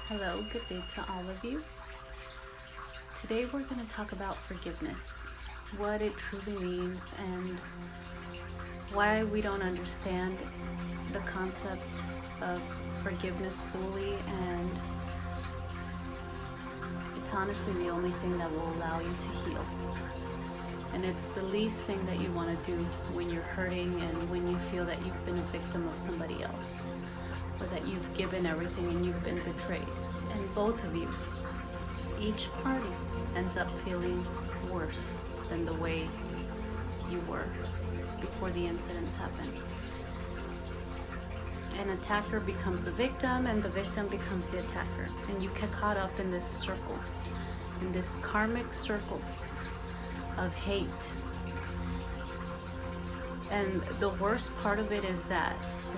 Hello, good day to all of you. Today we're going to talk about forgiveness, what it truly means, and why we don't understand the concept of forgiveness fully. And it's honestly the only thing that will allow you to heal. And it's the least thing that you want to do when you're hurting and when you feel that you've been a victim of somebody else, or that you've given everything and you've been betrayed. And both of you, each party ends up feeling worse than the way you were before the incidents happened. An attacker becomes the victim and the victim becomes the attacker. And you get caught up in this circle, in this karmic circle of hate. And the worst part of it is that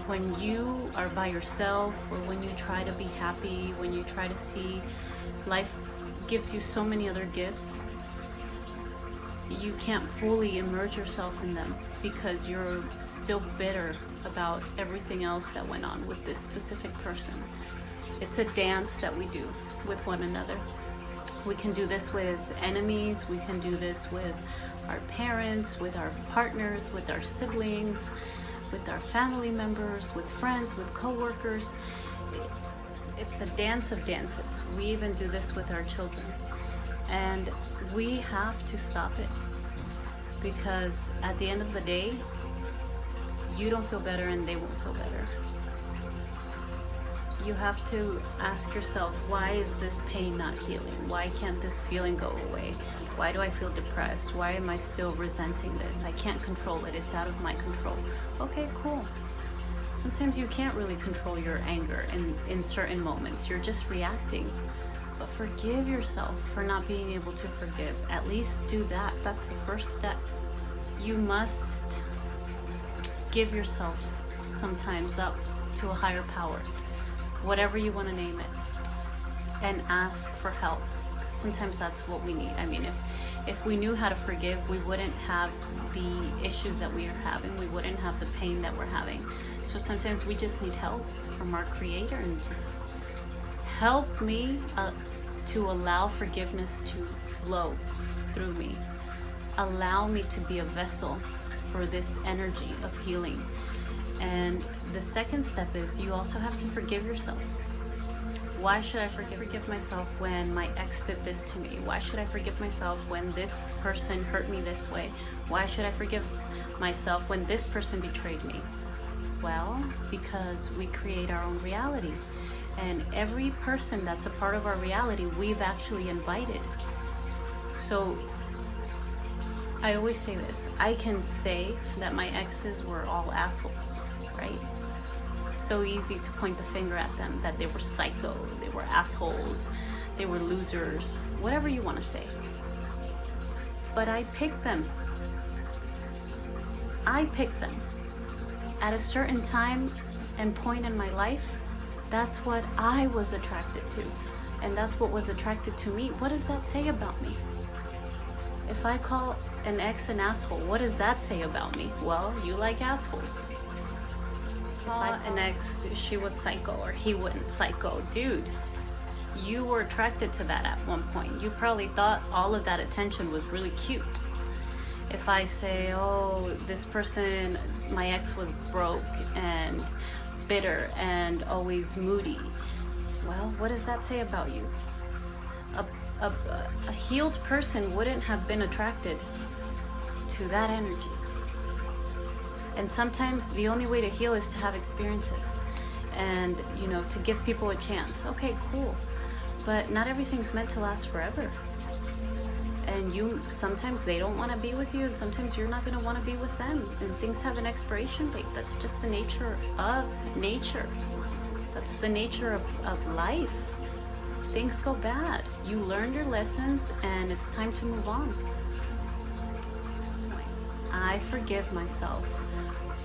when you are by yourself, or when you try to be happy, when you try to see life gives you so many other gifts, you can't fully immerse yourself in them because you're still bitter about everything else that went on with this specific person. It's a dance that we do with one another. We can do this with enemies, we can do this with our parents, with our partners, with our siblings, with our family members, with friends, with co-workers. It's a dance of dances. We even do this with our children. And we have to stop it, because at the end of the day, you don't feel better and they won't feel better. You have to ask yourself, why is this pain not healing? Why can't this feeling go away? Why do I feel depressed? Why am I still resenting this? I can't control it. It's out of my control. Okay, cool. Sometimes you can't really control your anger in certain moments. You're just reacting. But forgive yourself for not being able to forgive. At least do that. That's the first step. You must give yourself sometimes up to a higher power, whatever you want to name it, and ask for help. Sometimes that's what we need. I mean, if we knew how to forgive, we wouldn't have the issues that we are having. We wouldn't have the pain that we're having. So sometimes we just need help from our Creator, and just help me to allow forgiveness to flow through me. Allow me to be a vessel for this energy of healing. And the second step is you also have to forgive yourself. Why should I forgive myself when my ex did this to me? Why should I forgive myself when this person hurt me this way? Why should I forgive myself when this person betrayed me? Well, because we create our own reality. And every person that's a part of our reality, we've actually invited. So I always say this, I can say that my exes were all assholes, right? So easy to point the finger at them, that they were psycho, they were assholes, they were losers, whatever you want to say. But I picked them. I picked them. At a certain time and point in my life, that's what I was attracted to. And that's what was attracted to me. What does that say about me? If I call an ex an asshole, what does that say about me? Well, you like assholes. If I call an ex, she was psycho, or he wasn't psycho. Dude, you were attracted to that at one point. You probably thought all of that attention was really cute. If I say, oh, this person, my ex was broke and bitter and always moody, well, what does that say about you? A healed person wouldn't have been attracted to that energy. And sometimes the only way to heal is to have experiences and, to give people a chance. Okay, cool. But not everything's meant to last forever. And sometimes they don't want to be with you, and sometimes you're not going to want to be with them. And things have an expiration date. That's just the nature of nature. That's the nature of life. Things go bad. You learned your lessons, and it's time to move on. I forgive myself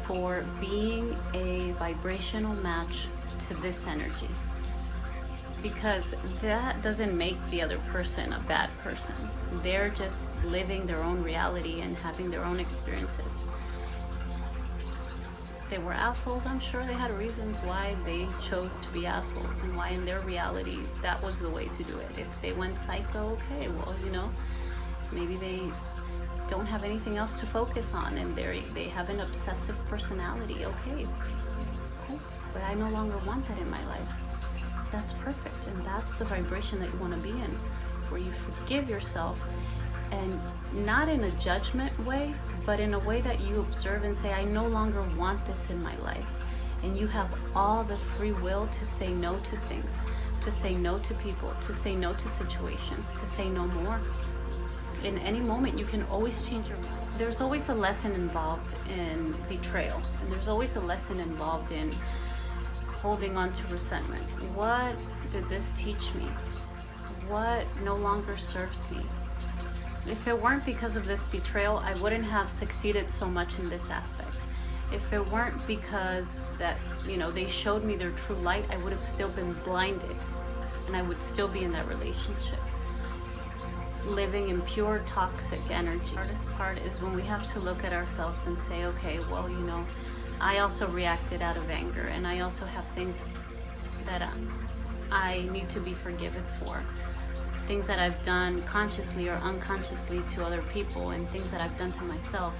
for being a vibrational match to this energy, because that doesn't make the other person a bad person. They're just living their own reality and having their own experiences. If they were assholes, I'm sure they had reasons why they chose to be assholes and why in their reality that was the way to do it. If they went psycho, okay, well, maybe they don't have anything else to focus on and they have an obsessive personality, okay, cool. But I no longer want that in my life. That's perfect, and that's the vibration that you want to be in, where you forgive yourself, and not in a judgment way, but in a way that you observe and say, I no longer want this in my life. And you have all the free will to say no to things, to say no to people, to say no to situations, to say no more. In any moment, you can always change your mind. There's always a lesson involved in betrayal, and there's always a lesson involved in holding on to resentment. What did this teach me? What no longer serves me? If it weren't because of this betrayal, I wouldn't have succeeded so much in this aspect. If it weren't because that, they showed me their true light, I would have still been blinded, and I would still be in that relationship, living in pure toxic energy. The hardest part is when we have to look at ourselves and say, okay, well, I also reacted out of anger, and I also have things that I need to be forgiven for. Things that I've done consciously or unconsciously to other people, and things that I've done to myself.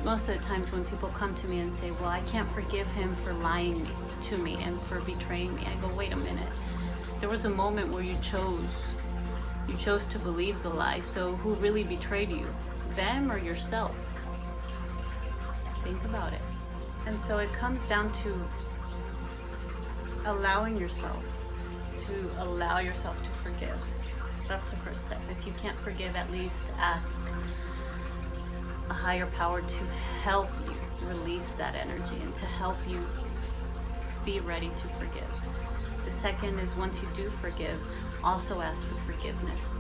Most of the times when people come to me and say, well, I can't forgive him for lying to me and for betraying me, I go, wait a minute. There was a moment where you chose to believe the lie, so who really betrayed you? Them or yourself? Think about it. And so it comes down to allowing yourself to forgive. That's the first step. If you can't forgive, at least ask a higher power to help you release that energy and to help you be ready to forgive. The second is, once you do forgive, also ask for forgiveness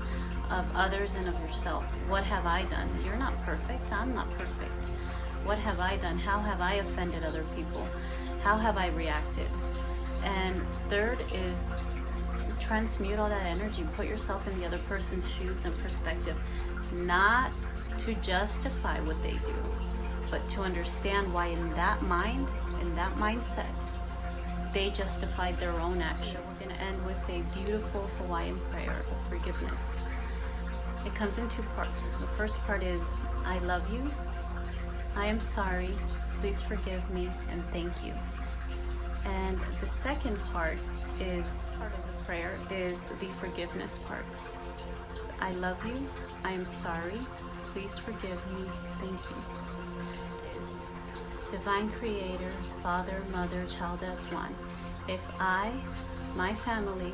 of others and of yourself. What have I done? You're not perfect. I'm not perfect. What have I done? How have I offended other people? How have I reacted? And third is transmute all that energy. Put yourself in the other person's shoes and perspective, not to justify what they do, but to understand why in that mind, in that mindset, they justified their own actions. We're going to end with a beautiful Hawaiian prayer of forgiveness. It comes in two parts. The first part is, I love you, I am sorry, please forgive me, and thank you. And the second part of the prayer is the forgiveness part. I love you, I am sorry, please forgive me, thank you. Divine Creator, Father, Mother, Child as one. If I, my family,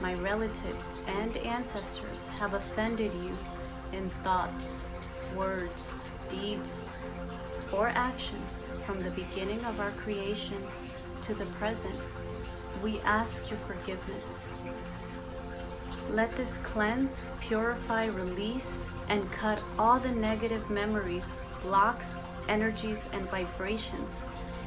my relatives, and ancestors have offended you in thoughts, words, deeds, or actions from the beginning of our creation to the present, we ask your forgiveness. Let this cleanse, purify, release, and cut all the negative memories, blocks, energies, and vibrations,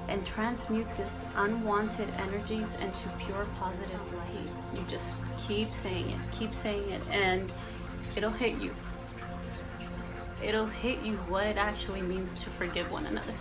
and transmute this unwanted energies into pure positive light. You just keep saying it, and it'll hit you. It'll hit you what it actually means to forgive one another.